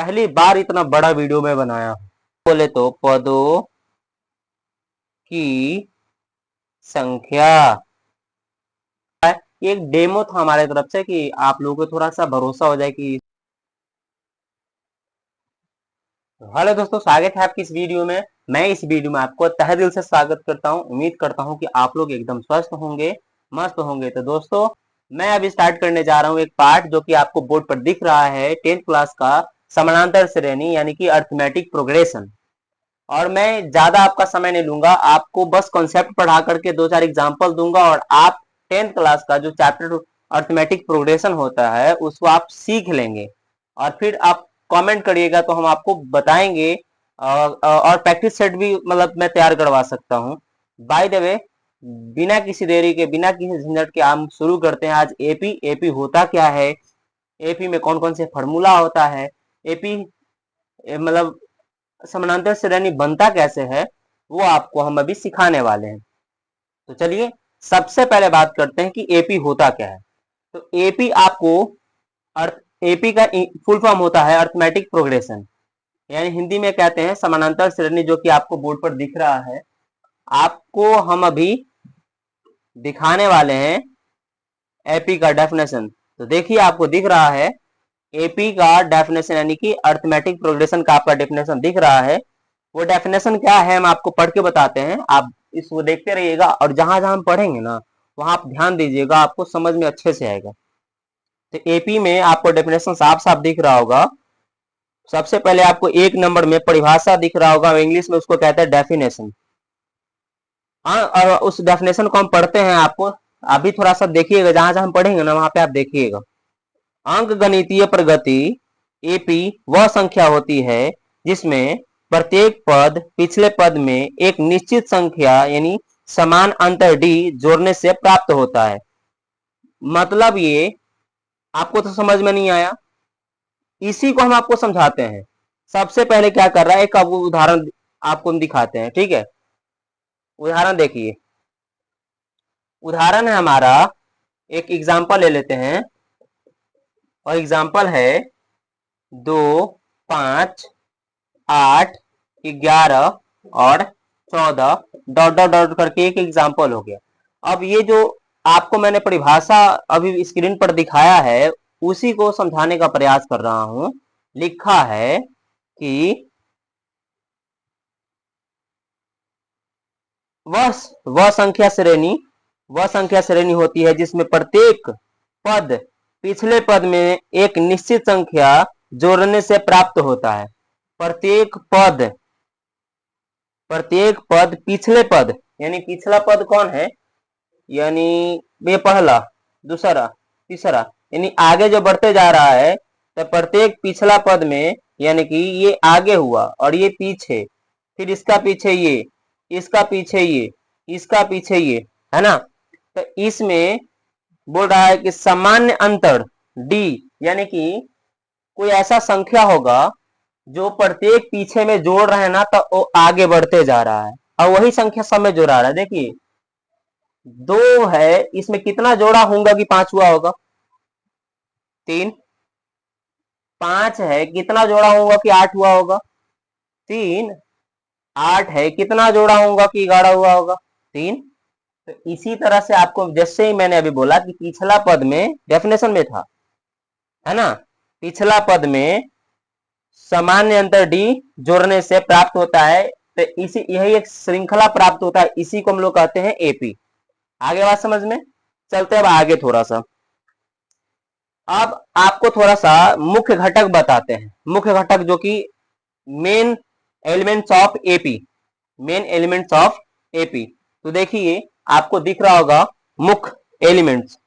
पहली बार इतना बड़ा वीडियो में बनाया। बोले तो पदों की संख्या। एक डेमो था हमारे तरफ से कि आप लोगों को थोड़ा सा भरोसा हो जाए कि। हेलो दोस्तों, स्वागत है आपकी इस वीडियो में। मैं इस वीडियो में आपको तहे दिल से स्वागत करता हूं। उम्मीद करता हूं कि आप लोग एकदम स्वस्थ होंगे, मस्त होंगे। तो दोस्तों, मैं अभी स्टार्ट करने जा रहा हूं एक पार्ट जो कि आपको बोर्ड पर दिख रहा है, 10th क्लास का समानांतर श्रेणी यानी कि अर्थमेटिक प्रोग्रेशन। और मैं ज्यादा आपका समय नहीं लूंगा, आपको बस कॉन्सेप्ट पढ़ा करके दो चार एग्जाम्पल दूंगा और आप 10th क्लास का जो चैप्टर अर्थमेटिक प्रोग्रेशन होता है उसको आप सीख लेंगे। और फिर आप कमेंट करिएगा तो हम आपको बताएंगे। और प्रैक्टिस सेट भी मतलब मैं तैयार करवा सकता हूँ। बाय द वे, बिना किसी देरी के, बिना किसी झंझट के हम शुरू करते हैं आज। एपी एपी होता क्या है, एपी में कौन कौन से फार्मूला होता है, एपी मतलब समानांतर श्रेणी बनता कैसे है, वो आपको हम अभी सिखाने वाले हैं। तो चलिए सबसे पहले बात करते हैं कि एपी होता क्या है। तो एपी आपको अर्थ एपी का फुल फॉर्म होता है अर्थमेटिक प्रोग्रेशन, यानी हिंदी में कहते हैं समानांतर श्रेणी, जो कि आपको बोर्ड पर दिख रहा है। आपको हम अभी दिखाने वाले हैं एपी का डेफिनेशन। तो देखिए आपको दिख रहा है एपी का डेफिनेशन, यानी कि अर्थमेटिक प्रोग्रेशन का आपका डेफिनेशन दिख रहा है। वो डेफिनेशन क्या है हम आपको पढ़ के बताते हैं, आप इसको देखते रहिएगा और जहां जहां हम पढ़ेंगे ना वहां आप ध्यान दीजिएगा, आपको समझ में अच्छे से आएगा। तो एपी में आपको डेफिनेशन साफ साफ दिख रहा होगा। सबसे पहले आपको एक नंबर में परिभाषा दिख रहा होगा, इंग्लिश में उसको कहते हैं डेफिनेशन। हाँ, और उस डेफिनेशन को हम पढ़ते हैं। आपको अभी थोड़ा सा देखिएगा, जहां जहां हम पढ़ेंगे ना वहां पे आप देखिएगा। अंक गणितीय प्रगति एपी वह संख्या होती है जिसमें प्रत्येक पद पिछले पद में एक निश्चित संख्या यानी समान अंतर डी जोड़ने से प्राप्त होता है। मतलब ये आपको तो समझ में नहीं आया, इसी को हम आपको समझाते हैं। सबसे पहले क्या कर रहा है, एक आपको उदाहरण आपको हम दिखाते हैं, ठीक है। उदाहरण देखिए, उदाहरण है हमारा, एक एग्जांपल ले लेते हैं। और एग्जांपल है 2, 5, 8, 11 और 14 डॉट डॉट डॉट करके एक एग्जांपल हो गया। अब ये जो आपको मैंने परिभाषा अभी स्क्रीन पर दिखाया है उसी को समझाने का प्रयास कर रहा हूं। लिखा है कि वह संख्या श्रेणी होती है जिसमें प्रत्येक पद पिछले पद में एक निश्चित संख्या जोड़ने से प्राप्त होता है। प्रत्येक पद पिछले पद, यानी पिछला पद कौन है, यानी ये पहला, दूसरा, तीसरा, यानी आगे जो बढ़ते जा रहा है तो प्रत्येक पिछला पद में, यानी कि ये आगे हुआ और ये पीछे, फिर इसका पीछे ये, इसका पीछे ये, इसका पीछे ये, है ना। तो इसमें बोल रहा है कि सामान्य अंतर डी, यानी कि कोई ऐसा संख्या होगा जो प्रत्येक पीछे में जोड़ रहे हैं ना तो वो आगे बढ़ते जा रहा है और वही संख्या सब में जोड़ा रहा है। देखिए 2 है, इसमें कितना जोड़ा होगा कि 5 हुआ होगा, 3। 5 है, कितना जोड़ा होगा कि 8 हुआ होगा, 3। 8 है, कितना जोड़ा होगा कि 11 हुआ होगा, 3। तो इसी तरह से आपको, जैसे ही मैंने अभी बोला कि पिछला पद में डेफिनेशन में था, है ना, पिछला पद में सामान्य अंतर डी जोड़ने से प्राप्त होता है। तो इसी यही एक श्रृंखला प्राप्त होता है, इसी को हम लोग कहते हैं एपी। आगे बात समझ में, चलते हैं अब आगे थोड़ा सा। अब आपको थोड़ा सा मुख्य घटक बताते हैं, मुख्य घटक जो कि main elements of AP, main elements of AP. तो देखिए आपको दिख रहा होगा मुख्य एलिमेंट्स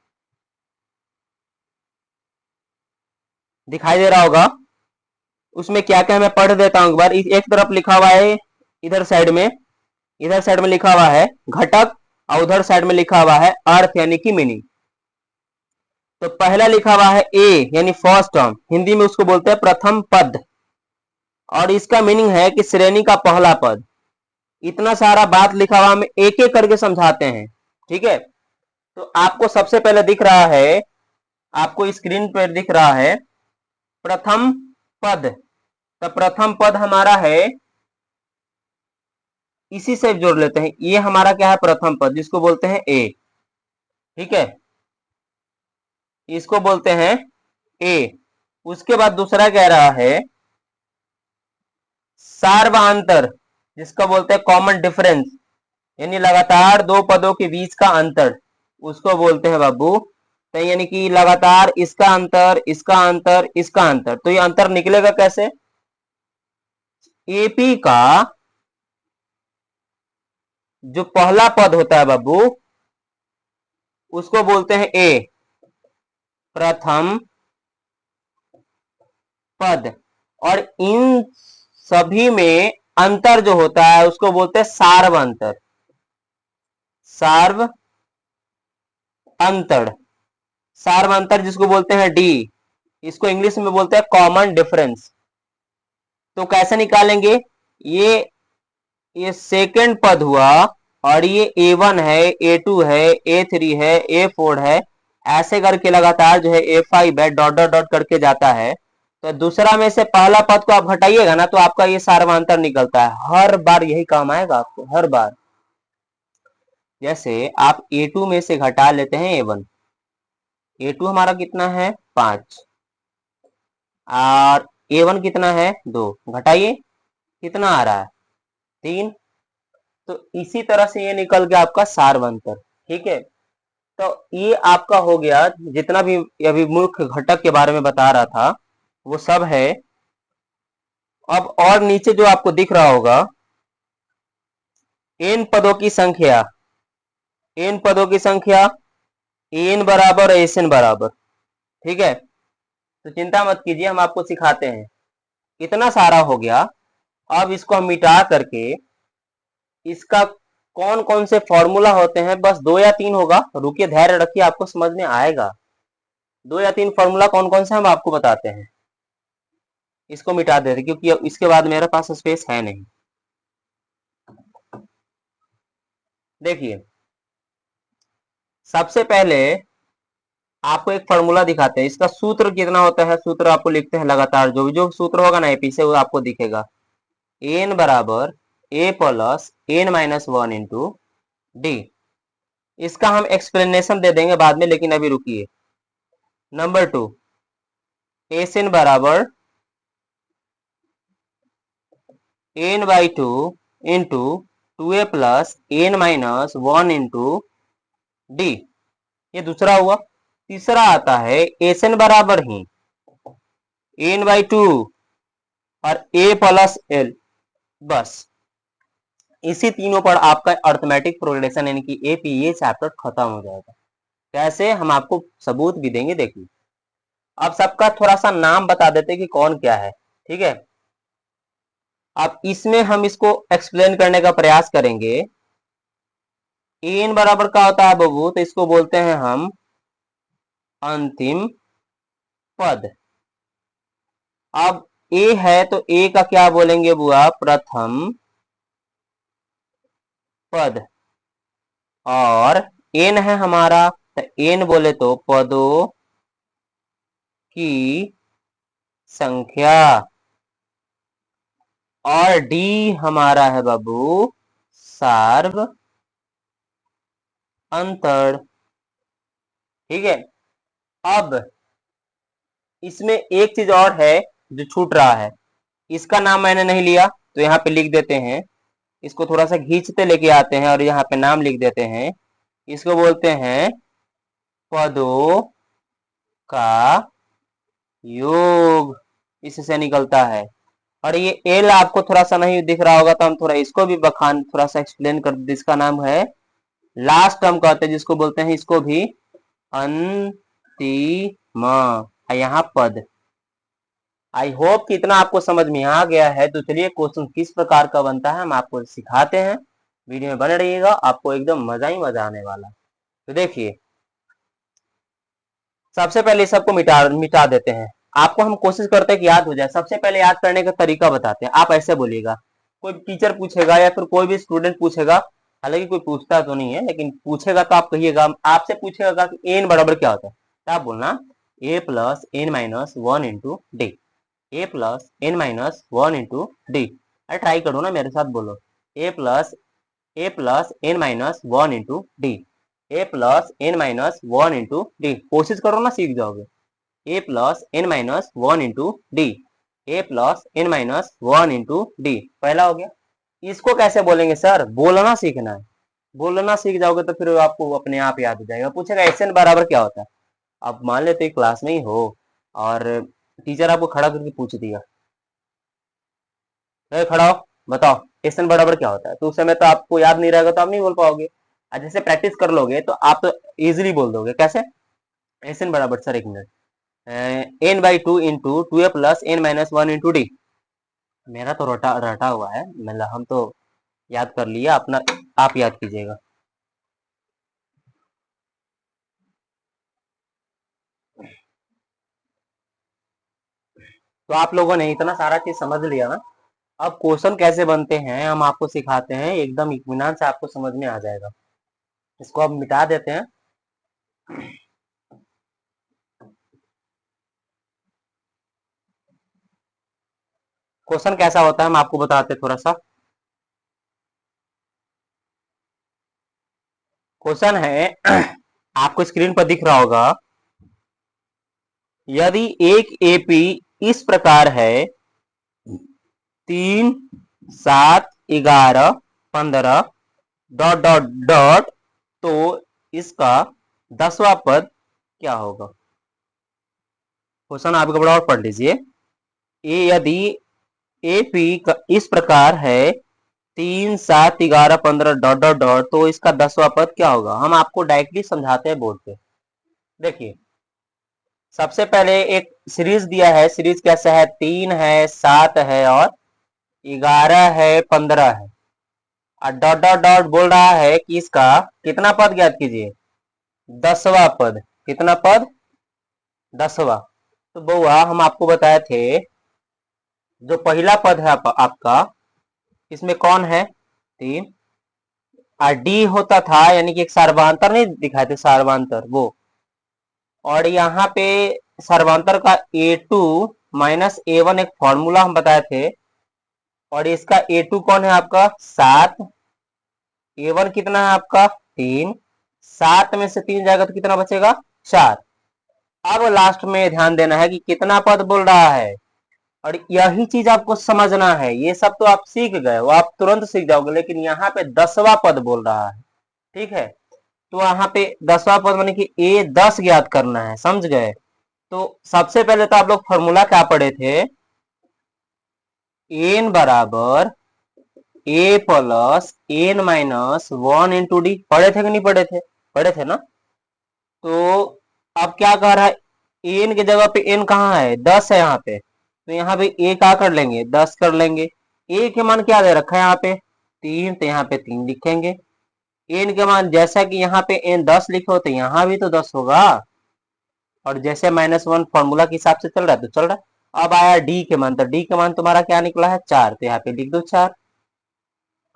दिखाई दे रहा होगा, उसमें क्या क्या मैं पढ़ देता हूं एक बार। एक तरफ लिखा हुआ है, इधर साइड में लिखा हुआ है घटक और उधर साइड में लिखा हुआ है अर्थ यानी कि मीनिंग। तो पहला लिखा हुआ है ए यानी फर्स्ट टर्म, हिंदी में उसको बोलते हैं प्रथम पद, और इसका मीनिंग है कि श्रेणी का पहला पद। इतना सारा बात लिखा हुआ हम एक एक करके समझाते हैं, ठीक है। तो आपको सबसे पहले दिख रहा है, आपको स्क्रीन पर दिख रहा है प्रथम पद, तो प्रथम पद हमारा है, इसी से जोड़ लेते हैं, ये हमारा क्या है, प्रथम पद जिसको बोलते हैं ए। ठीक है, इसको बोलते हैं ए। उसके बाद दूसरा कह रहा है सार्वांतर, जिसको बोलते हैं कॉमन डिफरेंस, यानी लगातार दो पदों के बीच का अंतर, उसको बोलते हैं बाबू। तो यानी कि लगातार इसका अंतर, इसका अंतर, इसका अंतर, तो ये अंतर निकलेगा कैसे, एपी का जो पहला पद होता है बाबू, उसको बोलते हैं ए, प्रथम पद। और इन सभी में अंतर जो होता है उसको बोलते हैं सार्व अंतर, सार्व अंतर, सार्व अंतर जिसको बोलते हैं डी, इसको इंग्लिश में बोलते हैं कॉमन डिफरेंस। तो कैसे निकालेंगे, ये सेकंड पद हुआ, और ये A1 है, A2 है, A3 है, A4 है, ऐसे करके लगातार जो है A5 है, डॉट डॉट डॉट करके जाता है। तो दूसरा में से पहला पद को आप घटाइएगा ना, तो आपका ये सार्वंतर निकलता है। हर बार यही काम आएगा आपको, हर बार। जैसे आप A2 में से घटा लेते हैं A1, A2 हमारा कितना है 5, और A1 कितना है 2, घटाइए कितना आ रहा है 3। तो इसी तरह से ये निकल गया आपका सार्वंतर। ठीक है, तो ये आपका हो गया, जितना भी अभी मुख्य घटक के बारे में बता रहा था वो सब है। अब और नीचे जो आपको दिख रहा होगा, एन पदों की संख्या, एन पदों की संख्या, एन बराबर एस एन बराबर। ठीक है, तो चिंता मत कीजिए, हम आपको सिखाते हैं। इतना सारा हो गया, अब इसको हम मिटा करके इसका कौन कौन से फॉर्मूला होते हैं, बस 2 या 3 होगा, रुकिए धैर्य रखिए, आपको समझ में आएगा। 2 या 3 फॉर्मूला कौन कौन से हम आपको बताते हैं। इसको मिटा देते क्योंकि इसके बाद मेरे पास स्पेस है नहीं। देखिए, सबसे पहले आपको एक फॉर्मूला दिखाते हैं, इसका सूत्र कितना होता है, सूत्र आपको लिखते हैं लगातार, जो सूत्र होगा ना एपी से वो आपको दिखेगा। एन बराबर a plus n minus 1 into d. इसका हम एक्सप्लेनेशन दे देंगे बाद में, लेकिन अभी रुकिए। नंबर 2, एस एन बराबर n by 2 into 2a plus n minus 1 into d. ये दूसरा हुआ। तीसरा आता है एस एन बराबर ही एन बाई 2 और ए प्लस एल। बस इसी तीनों पर आपका अर्थमेटिक प्रोग्रेशन यानी कि एपी ये चैप्टर खत्म हो जाएगा। कैसे, हम आपको सबूत भी देंगे, देखिए। अब सबका थोड़ा सा नाम बता देते हैं कि कौन क्या है। ठीक है, अब इसमें हम इसको एक्सप्लेन करने का प्रयास करेंगे। एन बराबर का होता है बाबू, तो इसको बोलते हैं हम अंतिम पद। अब ए है तो ए का क्या बोलेंगे बुआ, प्रथम पद। और एन है हमारा, तो एन बोले तो पदों की संख्या। और डी हमारा है बाबू सार्व अंतर। ठीक है, अब इसमें एक चीज और है जो छूट रहा है, इसका नाम मैंने नहीं लिया, तो यहाँ पे लिख देते हैं। इसको थोड़ा सा खींचते लेके आते हैं और यहाँ पे नाम लिख देते हैं। इसको बोलते हैं पदों का योग, इससे निकलता है। और ये एल आपको थोड़ा सा नहीं दिख रहा होगा, तो हम थोड़ा इसको भी बखान थोड़ा सा एक्सप्लेन कर दें। इसका नाम है लास्ट टर्म कहते हैं, जिसको बोलते हैं इसको भी अंतिम, यहाँ पद। आई होप कि इतना आपको समझ में आ गया है। तो चलिए, क्वेश्चन किस प्रकार का बनता है हम आपको सिखाते हैं। वीडियो में बने रहिएगा, आपको एकदम मजा ही मजा आने वाला। तो देखिए, सबसे पहले सबको मिटा देते हैं। आपको हम कोशिश करते हैं कि याद हो जाए। सबसे पहले याद करने का तरीका बताते हैं। आप ऐसे बोलिएगा, कोई टीचर पूछेगा या फिर कोई भी स्टूडेंट पूछेगा, हालांकि कोई पूछता तो नहीं है, लेकिन पूछेगा तो आप कहिएगा, आपसे पूछेगा कि एन बराबर क्या होता है, तो आप बोलना a plus n minus 1 into d. A plus n minus one into d. अरे ट्राई करो ना, मेरे साथ बोलो। A plus n minus one into d. A plus n minus one into d. कोशिश करो ना, सीख जाओगे। A plus n minus one into d. A plus n minus one into d. पहला हो गया। इसको कैसे बोलेंगे सर? बोलना सीखना है। बोलना सीख जाओगे तो फिर आपको अपने आप याद हो जाएगा। पूछेगा एस एन बराबर क्या होता है। अब मान लेते हैं क्लास में ही हो और टीचर आपको खड़ा करके पूछ दिया, खड़ा हो बताओ एस एन बराबर क्या होता है, तो उस समय तो आपको याद नहीं रहेगा, तो आप नहीं बोल पाओगे। और जैसे प्रैक्टिस कर लोगे तो आप तो इजिली बोल दोगे। कैसे? एस एन बराबर, सर एक minute, n by two into two a plus n minus one into d. मेरा तो रटा रटा हुआ है, मतलब हम तो याद कर लिया अपना, आप याद कीजिएगा। तो आप लोगों ने इतना सारा चीज समझ लिया ना। अब क्वेश्चन कैसे बनते हैं हम आपको सिखाते हैं, एकदम इत्मीनान से आपको समझ में आ जाएगा। इसको अब मिटा देते हैं। क्वेश्चन कैसा होता है हम आपको बताते हैं थोड़ा सा। क्वेश्चन है आपको स्क्रीन पर दिख रहा होगा। यदि एक एपी इस प्रकार है 3, 7, 11, 15 डॉट डॉट डॉट, तो इसका 10वां पद क्या होगा? क्वेश्चन आप एक बार और पढ़ लीजिए। यदि एपी इस प्रकार है 3, 7, 11, 15 डॉट डॉट डॉट, तो इसका 10वां पद क्या होगा? हम आपको डायरेक्टली समझाते हैं बोर्ड पे। देखिए, सबसे पहले एक सीरीज दिया है। सीरीज कैसा है? 3 है, 7 है और 11 है, 15 है। और डॉट डॉट डॉट बोल रहा है कि इसका कितना पद ज्ञात कीजिए? 10वां पद। कितना पद? 10वां। तो बउआ हम आपको बताए थे, जो पहला पद है आपका, इसमें कौन है? 3। और डी होता था, यानी कि एक सर्वांतर नहीं दिखाए थे, सर्वांतर वो। और यहाँ पे सर्वांतर का A2 माइनस A1 एक फॉर्मूला हम बताए थे। और इसका A2 कौन है आपका? 7। A1 कितना है आपका? 3। 7 में से 3 जाएगा तो कितना बचेगा? 4। अब लास्ट में ध्यान देना है कि कितना पद बोल रहा है, और यही चीज आपको समझना है। ये सब तो आप सीख गए, वो आप तुरंत सीख जाओगे, लेकिन यहाँ पे 10वां पद बोल रहा है। ठीक है, तो यहाँ पे 10वां पद माने कि A10 ज्ञात करना है। समझ गए? तो सबसे पहले तो आप लोग फॉर्मूला क्या पढ़े थे? एन बराबर a plus n minus one into d. पढ़े थे कि नहीं पढ़े थे? पढ़े थे ना। तो अब क्या कह रहा है? एन की जगह पे एन कहाँ है? 10 है यहाँ पे। तो यहाँ पे ए क्या कर लेंगे? 10 कर लेंगे। ए के मान क्या दे रखा है यहाँ पे? 3, तो यहाँ पे 3 लिखेंगे। एन के मान जैसा कि यहाँ पे एन 10 लिखे हो, तो यहाँ भी तो 10 होगा। और जैसे -1 फॉर्मूला के हिसाब से चल रहा है तो चल रहा है। अब आया डी के मान, तो डी के मान तुम्हारा क्या निकला है? 4, तो यहाँ पे लिख दो 4।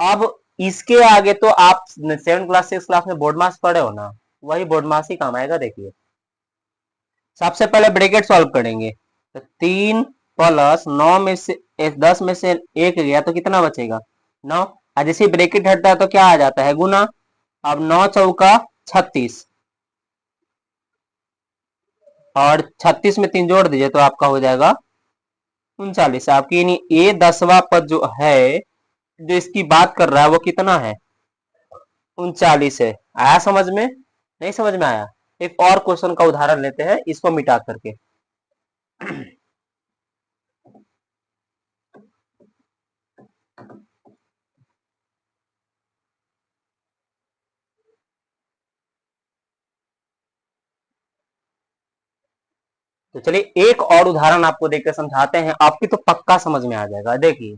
अब इसके आगे तो आप 7 क्लास 6 क्लास में बोर्ड मास पढ़े हो ना, वही बोर्ड मास ही काम आएगा। देखिए, सबसे पहले ब्रैकेट सॉल्व करेंगे। तो 3 प्लस 9 में से 10 में से 1 गया तो कितना बचेगा? 9। और जैसे ब्रैकेट हटता है तो क्या आ जाता है? गुना। अब 9 चौका 36, और 36 में 3 जोड़ दीजिए तो आपका हो जाएगा 39। आपकी यानी ये 10वां पद जो है, जो इसकी बात कर रहा है, वो कितना है? 39 है। आया समझ में? नहीं समझ में आया? एक और क्वेश्चन का उदाहरण लेते हैं, इसको मिटा करके। तो चलिए एक और उदाहरण आपको देकर समझाते हैं, आपकी तो पक्का समझ में आ जाएगा। देखिए,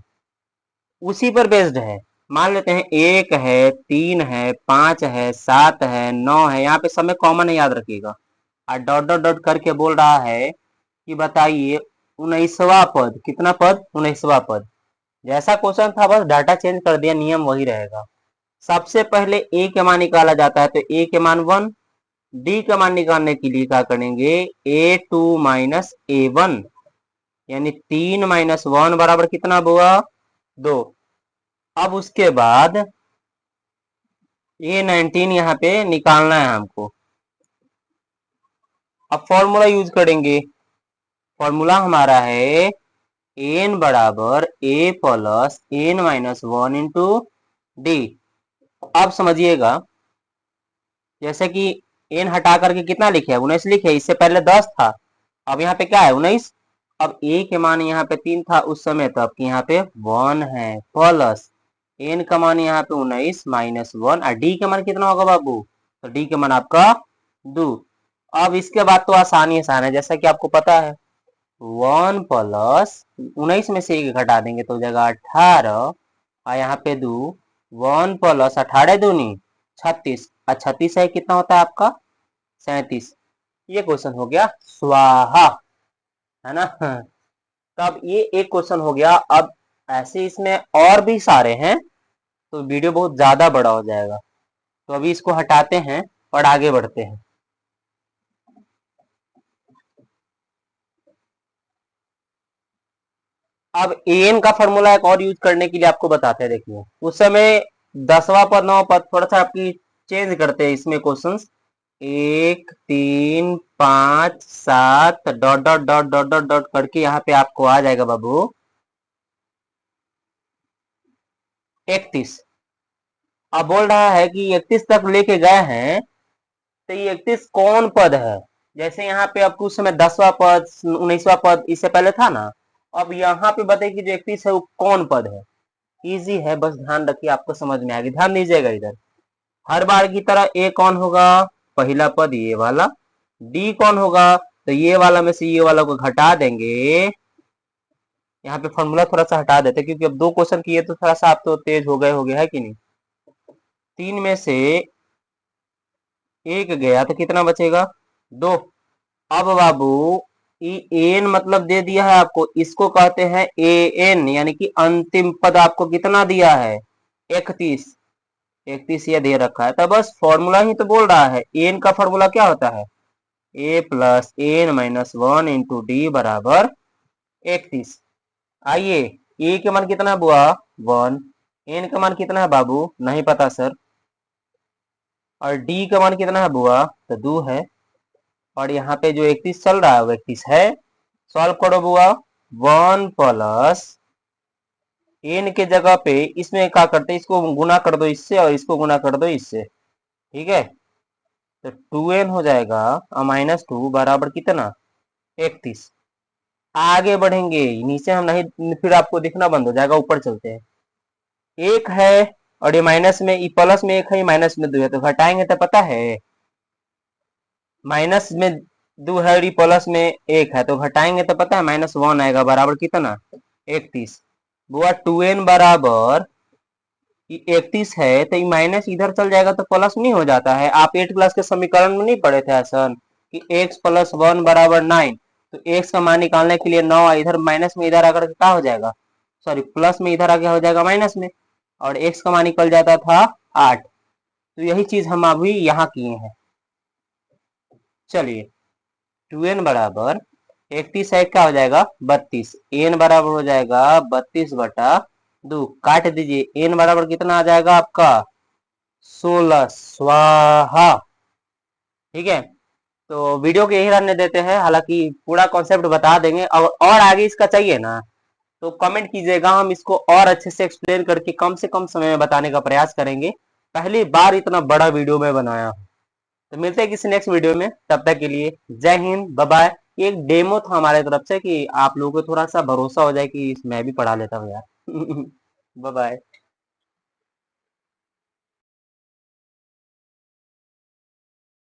उसी पर बेस्ड है। मान लेते हैं 1 है, 3 है, 5 है, 7 है, 9 है। यहाँ पे समय कॉमन है, याद रखिएगा। और डॉट डॉट डॉट करके बोल रहा है कि बताइए 19वां पद। कितना पद? 19वां पद। जैसा क्वेश्चन था, बस डाटा चेंज कर दिया, नियम वही रहेगा। सबसे पहले ए के मान निकाला जाता है, तो ए के मान 1। डी का मान निकालने के लिए क्या करेंगे? A2 माइनस A1, यानी 3 - 1 बराबर कितना हुआ 2। अब उसके बाद ये 19 यहाँ पे निकालना है हमको। अब फॉर्मूला यूज करेंगे। फॉर्मूला हमारा है एन बराबर a plus n-1 into D. अब समझिएगा, जैसे कि एन हटा करके कितना लिखे है 19 लिखे, इससे पहले 10 था, अब यहाँ पे क्या है 19। अब ए के मान यहाँ पे 3 था उस समय, तो अब यहाँ पे 1 है प्लस एन का मान यहाँ पे 19 -1 और डी का मान कितना होगा बाबू, तो डी का मान आपका 2। अब इसके बाद तो आसानी आसान है, जैसा कि आपको पता है 1 प्लस 19 में से 1 घटा देंगे तो हो जाएगा 18 और यहाँ पे 2 1 प्लस 18 दूनी 36 और 36 है कितना होता है आपका 37। ये क्वेश्चन हो गया स्वाहा, है ना। तब ये एक क्वेश्चन हो गया। अब ऐसे इसमें और भी सारे हैं तो वीडियो बहुत ज्यादा बड़ा हो जाएगा, तो अभी इसको हटाते हैं और आगे बढ़ते हैं। अब एन का फॉर्मूला एक और यूज करने के लिए आपको बताते हैं। देखिए उस समय 10वां पद 9वां पद थोड़ा सा आपकी चेंज करते हैं इसमें questions. 1 3 5 7 dot dot dot dot dot dot करके यहाँ पे आपको आ जाएगा बाबू 31। अब बोल रहा है कि 31 तक लेके गए हैं, तो ये 31 कौन पद है। जैसे यहाँ पे आपको उस समय 10वां पद 19वां पद इससे पहले था ना, अब यहाँ पे बताइए कि जो 31 है वो कौन पद है। इजी है, बस ध्यान रखिए आपको समझ में आएगी। ध्यान दीजिएगा इधर, हर बार की तरह ए कौन होगा पहला पद ये वाला, डी कौन होगा तो ये वाला में से ये वाला को घटा देंगे। यहाँ पे फॉर्मूला थोड़ा सा हटा देते क्योंकि अब 2 क्वेश्चन किए तो थोड़ा सा आप तो तेज हो गए है कि नहीं। 3 में से 1 गया तो कितना बचेगा 2। अब बाबू एन मतलब दे दिया है आपको, इसको कहते हैं ए एन, यानी कि अंतिम पद आपको कितना दिया है 31। 31 ये दे रखा है, तो बस फॉर्मूला ही तो बोल रहा है। एन का फॉर्मूला क्या होता है ए प्लस n-1 इंटू डी बराबर 31। आइए ए के मान कितना हुआ 1, एन का मान कितना है बाबू नहीं पता सर, और डी का मान कितना है बुआ तो 2 है, और यहाँ पे जो 31 चल रहा है वो 31 है। सॉल्व करो बुआ 1 प्लस एन के जगह पे इसमें क्या करते हैं, इसको गुना कर दो इससे और इसको गुना कर दो इससे, ठीक है। तो 2n हो जाएगा और -2 बराबर कितना 31। आगे बढ़ेंगे, नीचे हम नहीं फिर आपको दिखना बंद हो जाएगा, ऊपर चलते हैं। 1 है और ये माइनस में, ये प्लस में 1 है माइनस में 2 है, तो घटाएंगे तो पता है माइनस में 2 है और प्लस में 1 है, तो घटाएंगे तो पता है -1 आएगा बराबर कितना 31। बुआ 2n बराबर 31 है तो ये माइनस इधर चल जाएगा तो प्लस नहीं हो जाता है। आप 8 क्लास के समीकरण में नहीं पढ़े थे ऐसा कि x + 1 बराबर 9, तो x का मान निकालने के लिए 9 इधर माइनस में इधर आकर क्या हो जाएगा, सॉरी प्लस में इधर आगे हो जाएगा माइनस में, और x का मान निकल जाता था 8। तो यही चीज हम अभी यहाँ किए हैं। चलिए 2n बराबर 31 है क्या हो जाएगा 32, n बराबर हो जाएगा 32/2, काट दीजिए n बराबर कितना आ जाएगा आपका 16 स्वाहा। ठीक है, तो वीडियो को यही रहने देते हैं, हालांकि पूरा कॉन्सेप्ट बता देंगे और आगे इसका चाहिए ना तो कमेंट कीजिएगा, हम इसको और अच्छे से एक्सप्लेन करके कम से कम समय में बताने का प्रयास करेंगे। पहली बार इतना बड़ा वीडियो में बनाया हूँ। तो मिलते हैं किसी नेक्स्ट वीडियो में, तब तक के लिए जय हिंद बाय बाय। एक डेमो था हमारे तरफ से कि आप लोगों को थोड़ा सा भरोसा हो जाए कि मैं भी पढ़ा लेता हूँ यार। Bye bye.